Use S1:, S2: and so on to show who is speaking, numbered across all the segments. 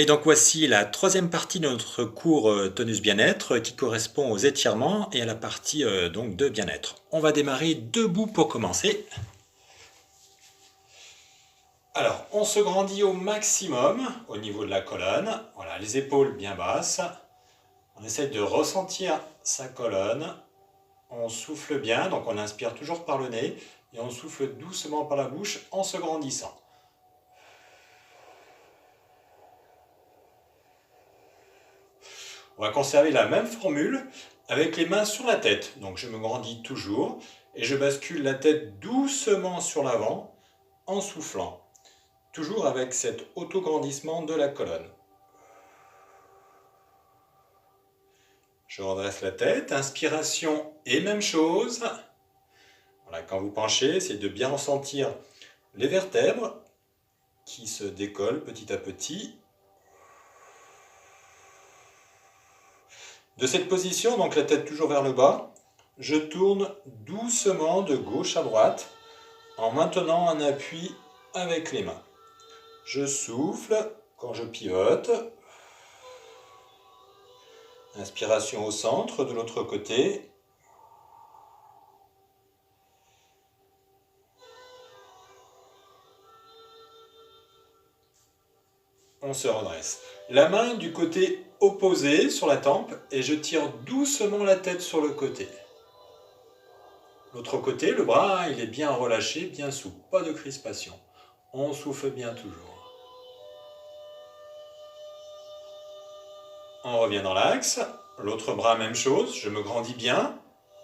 S1: Et donc voici la troisième partie de notre cours tonus bien-être qui correspond aux étirements et à la partie donc de bien-être. On va démarrer debout pour commencer. Alors, on se grandit au maximum au niveau de la colonne. Voilà, les épaules bien basses. On essaie de ressentir sa colonne. On souffle bien, donc on inspire toujours par le nez et on souffle doucement par la bouche en se grandissant. On va conserver la même formule avec les mains sur la tête. Donc je me grandis toujours et je bascule la tête doucement sur l'avant en soufflant. Toujours avec cet auto-grandissement de la colonne. Je redresse la tête, inspiration et même chose. Voilà, quand vous penchez, essayez de bien ressentir les vertèbres qui se décollent petit à petit. De cette position, donc la tête toujours vers le bas, je tourne doucement de gauche à droite en maintenant un appui avec les mains. Je souffle quand je pivote. Inspiration au centre, de l'autre côté. On se redresse. La main du côté opposé sur la tempe et je tire doucement la tête sur le côté. L'autre côté, le bras, il est bien relâché, bien souple, pas de crispation. On souffle bien toujours. On revient dans l'axe. L'autre bras, même chose, je me grandis bien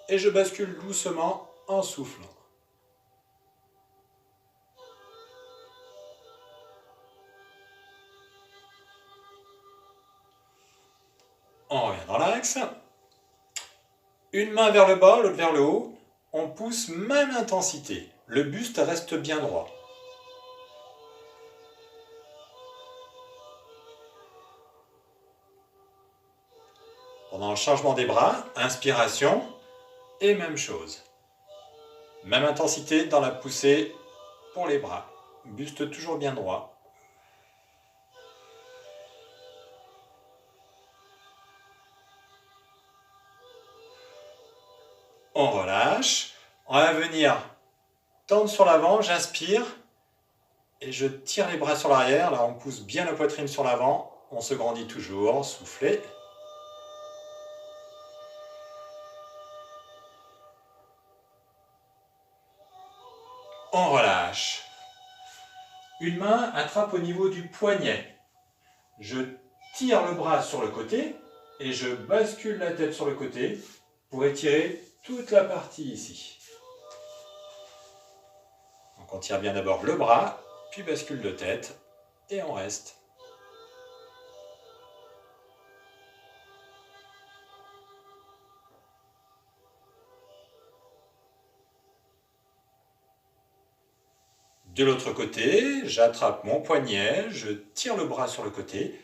S1: et je bascule doucement en soufflant. On revient dans l'axe. Une main vers le bas, l'autre vers le haut. On pousse même intensité. Le buste reste bien droit. Pendant le changement des bras, inspiration et même chose. Même intensité dans la poussée pour les bras. Buste toujours bien droit. On relâche. On va venir tendre sur l'avant, j'inspire et je tire les bras sur l'arrière. Là, on pousse bien la poitrine sur l'avant. On se grandit toujours. Soufflez. On relâche. Une main attrape au niveau du poignet. Je tire le bras sur le côté et je bascule la tête sur le côté pour étirer toute la partie ici. Donc on tire bien d'abord le bras, puis bascule de tête et on reste. De l'autre côté, j'attrape mon poignet, je tire le bras sur le côté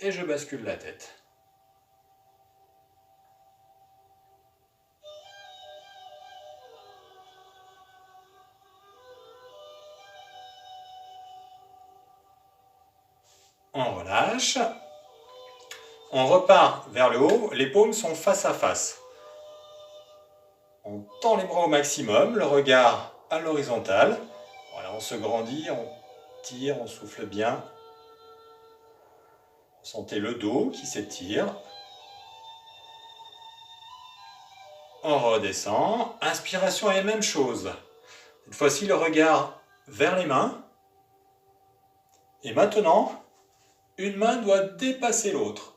S1: et je bascule la tête. On relâche. On repart vers le haut, les paumes sont face à face. On tend les bras au maximum, le regard à l'horizontale. Voilà, on se grandit, on tire, on souffle bien. Sentez le dos qui s'étire. On redescend. Inspiration et même chose. Cette fois-ci, le regard vers les mains. Et maintenant, une main doit dépasser l'autre.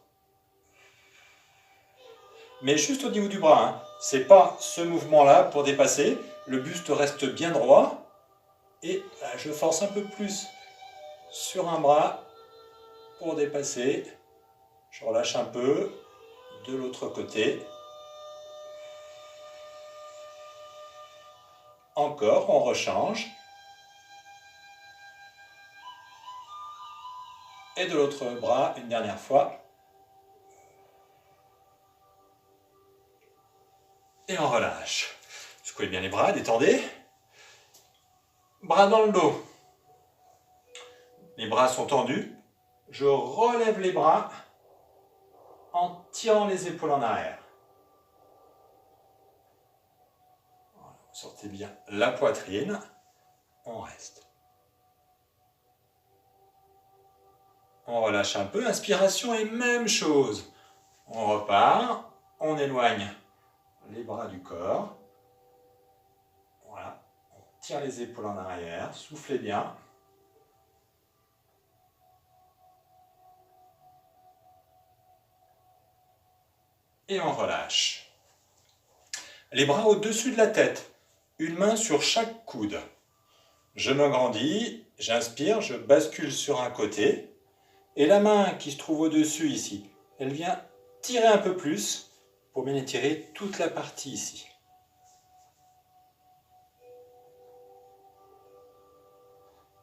S1: Mais juste au niveau du bras. Hein. Ce n'est pas ce mouvement-là pour dépasser. Le buste reste bien droit. Et là, je force un peu plus sur un bras pour dépasser. Je relâche un peu de l'autre côté. Encore, on rechange. Et de l'autre bras, une dernière fois. Et on relâche. Secouez bien les bras, détendez. Bras dans le dos. Les bras sont tendus. Je relève les bras en tirant les épaules en arrière. Voilà, vous sortez bien la poitrine. On reste. On relâche un peu. Inspiration et même chose. On repart. On éloigne les bras du corps. Voilà. On tire les épaules en arrière. Soufflez bien. Et on relâche. Les bras au-dessus de la tête. Une main sur chaque coude. Je m'agrandis, j'inspire, je bascule sur un côté. Et la main qui se trouve au-dessus ici, elle vient tirer un peu plus pour bien étirer toute la partie ici.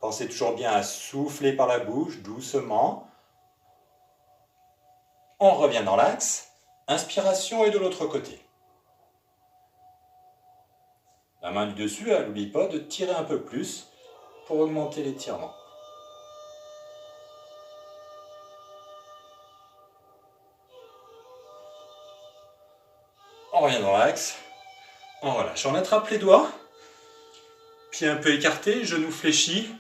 S1: Pensez toujours bien à souffler par la bouche, doucement. On revient dans l'axe. Inspiration et de l'autre côté. La main du dessus, elle n'oublie pas de tirer un peu plus pour augmenter l'étirement. On revient dans l'axe. On relâche. On attrape les doigts. Pieds un peu écartés, genoux fléchis.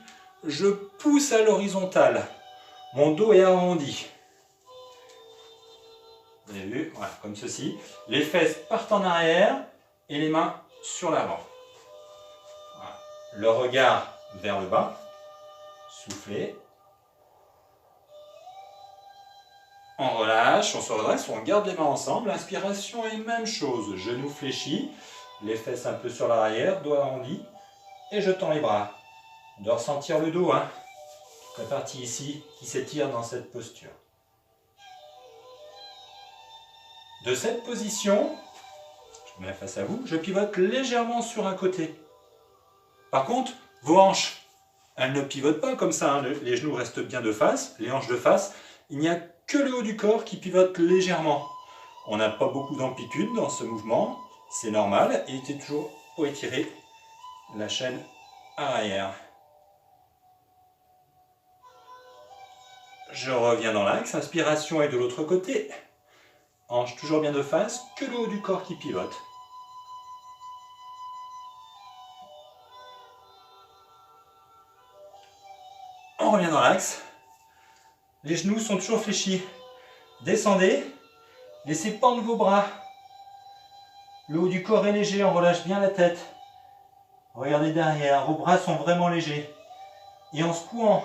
S1: Je pousse à l'horizontale. Mon dos est arrondi. Vous avez vu? Voilà, comme ceci. Les fesses partent en arrière et les mains sur l'avant. Voilà. Le regard vers le bas. Soufflez. On relâche, on se redresse, on garde les mains ensemble. Inspiration et même chose. Genoux fléchis, les fesses un peu sur l'arrière, dos arrondi. Et je tends les bras. On doit ressentir le dos, hein. La partie ici qui s'étire dans cette posture. De cette position, je me mets face à vous, je pivote légèrement sur un côté. Par contre, vos hanches, elles ne pivotent pas comme ça, hein. Les genoux restent bien de face, les hanches de face. Il n'y a que le haut du corps qui pivote légèrement. On n'a pas beaucoup d'amplitude dans ce mouvement, c'est normal. Il était toujours pour étirer la chaîne arrière. Je reviens dans l'axe, inspiration et de l'autre côté. Hanche toujours bien de face, que le haut du corps qui pivote. On revient dans l'axe. Les genoux sont toujours fléchis. Descendez, laissez pendre vos bras. Le haut du corps est léger, on relâche bien la tête. Regardez derrière, vos bras sont vraiment légers. Et en secouant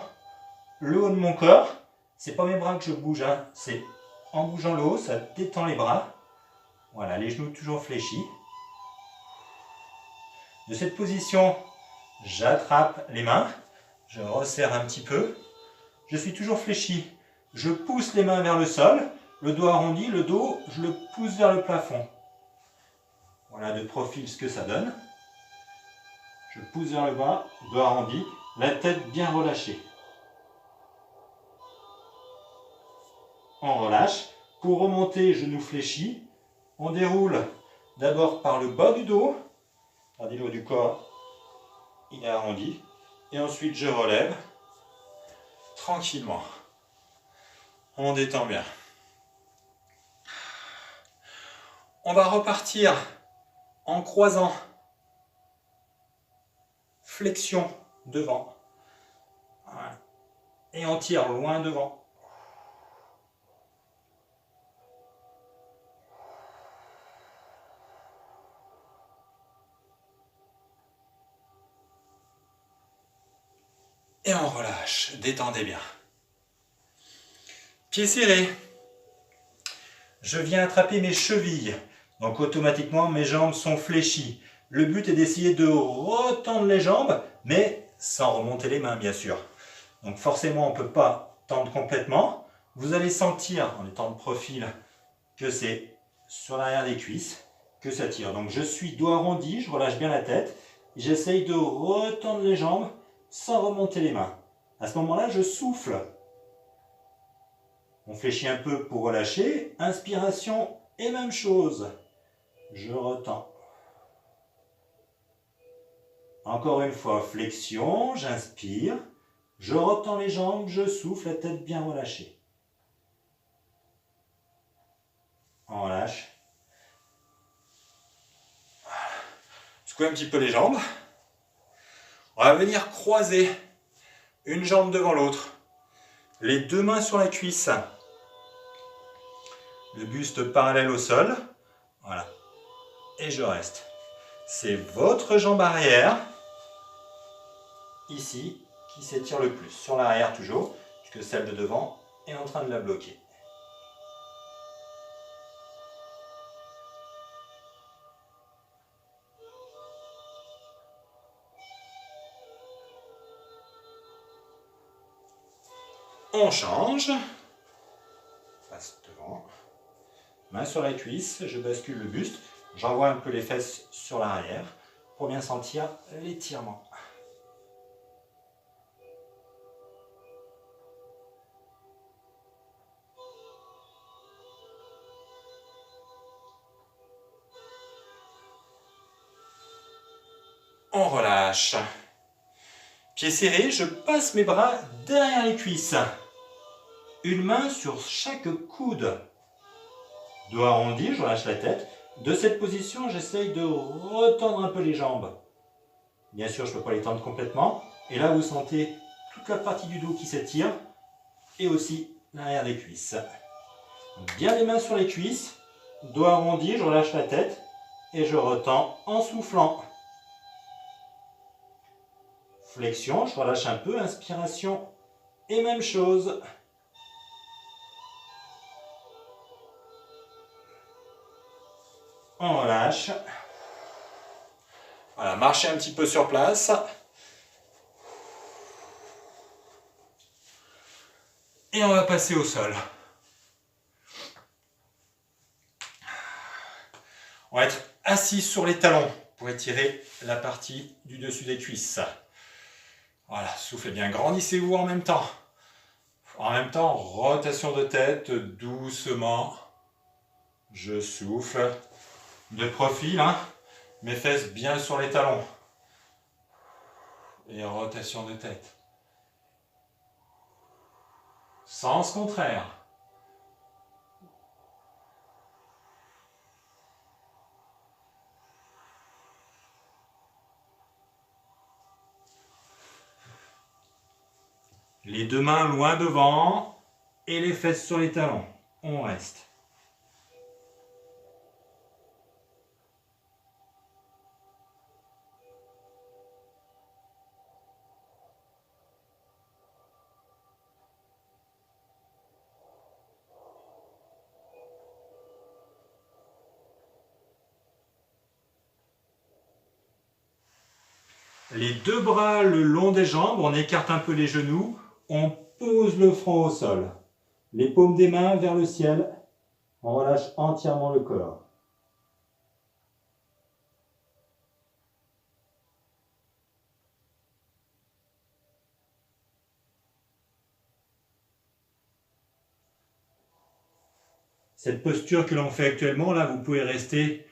S1: le haut de mon corps, c'est pas mes bras que je bouge, hein, c'est en bougeant le haut, ça détend les bras. Voilà, les genoux toujours fléchis. De cette position, j'attrape les mains, je resserre un petit peu. Je suis toujours fléchi. Je pousse les mains vers le sol, le dos arrondi, le dos, je le pousse vers le plafond. Voilà de profil ce que ça donne. Je pousse vers le bas, dos arrondi, la tête bien relâchée. On relâche. Pour remonter, genoux fléchis. On déroule d'abord par le bas du dos. Regardez le haut du corps, il est arrondi. Et ensuite, je relève tranquillement. On détend bien. On va repartir en croisant. Flexion devant. Voilà. Et on tire loin devant. Et on relâche, détendez bien. Pieds serrés. Je viens attraper mes chevilles. Donc automatiquement, mes jambes sont fléchies. Le but est d'essayer de retendre les jambes, mais sans remonter les mains, bien sûr. Donc forcément, on ne peut pas tendre complètement. Vous allez sentir, en étant de profil, que c'est sur l'arrière des cuisses que ça tire. Donc je suis dos arrondi, je relâche bien la tête. J'essaye de retendre les jambes sans remonter les mains. À ce moment-là, je souffle. On fléchit un peu pour relâcher. Inspiration et même chose. Je retends. Encore une fois, flexion, j'inspire. Je retends les jambes, je souffle, la tête bien relâchée. On relâche. Secoue un petit peu les jambes. On va venir croiser une jambe devant l'autre. Les deux mains sur la cuisse. Le buste parallèle au sol. Voilà. Et je reste. C'est votre jambe arrière, ici, qui s'étire le plus. Sur l'arrière toujours, puisque celle de devant est en train de la bloquer. On change. Face devant. Main sur la cuisse, je bascule le buste. J'envoie un peu les fesses sur l'arrière pour bien sentir l'étirement. On relâche. Pieds serrés, je passe mes bras derrière les cuisses. Une main sur chaque coude. Dos arrondi, je relâche la tête. De cette position, j'essaye de retendre un peu les jambes. Bien sûr, je ne peux pas les tendre complètement. Et là, vous sentez toute la partie du dos qui s'étire et aussi l'arrière des cuisses. Bien les mains sur les cuisses. Dos arrondi, je relâche la tête et je retends en soufflant. Flexion, je relâche un peu. Inspiration et même chose. On relâche. Voilà, marchez un petit peu sur place. Et on va passer au sol. On va être assis sur les talons pour étirer la partie du dessus des cuisses. Voilà, soufflez bien, grandissez-vous en même temps. En même temps, rotation de tête, doucement. Je souffle. De profil, hein. Mes fesses bien sur les talons. Et rotation de tête. Sens contraire. Les deux mains loin devant et les fesses sur les talons. On reste. Les deux bras le long des jambes, on écarte un peu les genoux, on pose le front au sol. Les paumes des mains vers le ciel, on relâche entièrement le corps. Cette posture que l'on fait actuellement, là, vous pouvez rester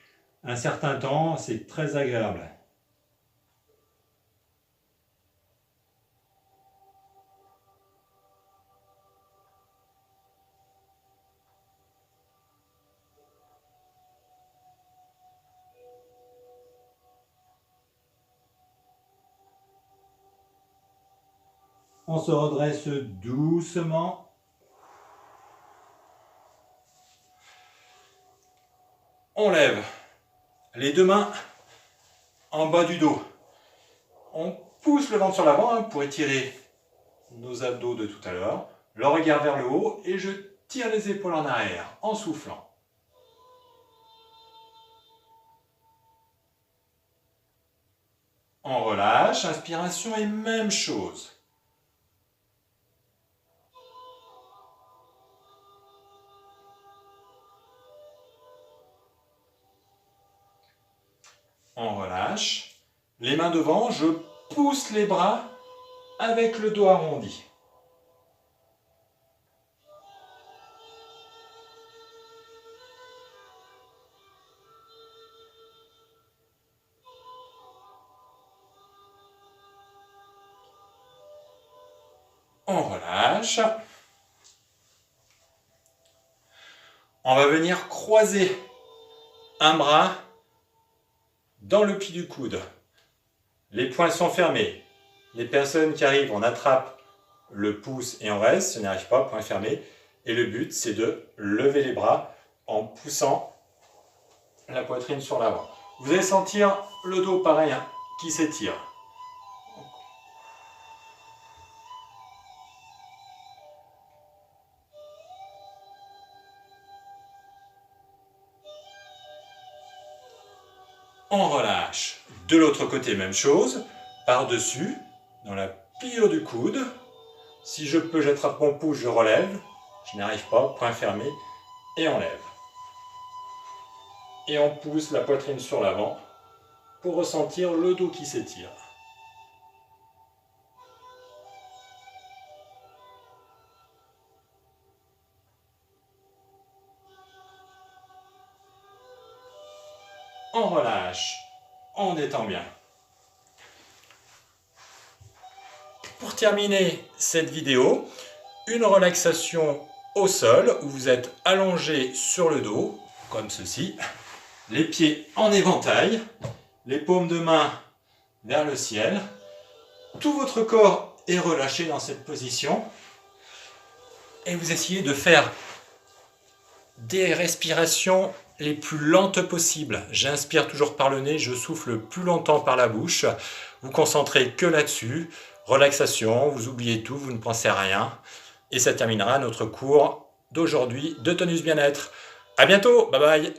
S1: un certain temps, c'est très agréable. On se redresse doucement. On lève les deux mains en bas du dos. On pousse le ventre sur l'avant pour étirer nos abdos de tout à l'heure. Le regard vers le haut et je tire les épaules en arrière en soufflant. On relâche, inspiration et même chose. On relâche. Les mains devant, je pousse les bras avec le dos arrondi. On relâche. On va venir croiser un bras dans le pli du coude. Les poings sont fermés. Les personnes qui arrivent, on attrape le pouce et on reste. Si on n'y arrive pas, poing fermé. Et le but, c'est de lever les bras en poussant la poitrine sur l'avant. Vous allez sentir le dos, pareil, hein, qui s'étire. On relâche. De l'autre côté, même chose. Par-dessus, dans la pliure du coude. Si je peux, j'attrape mon pouce, je relève. Je n'y arrive pas, point fermé, et on lève. Et on pousse la poitrine sur l'avant pour ressentir le dos qui s'étire. On relâche, on détend bien. Pour terminer cette vidéo, une relaxation au sol où vous êtes allongé sur le dos, comme ceci, les pieds en éventail, les paumes de main vers le ciel. Tout votre corps est relâché dans cette position et vous essayez de faire des respirations les plus lentes possibles. J'inspire toujours par le nez, je souffle le plus longtemps par la bouche. Vous concentrez que là-dessus. Relaxation, vous oubliez tout, vous ne pensez à rien. Et ça terminera notre cours d'aujourd'hui de tonus bien-être. À bientôt, bye bye.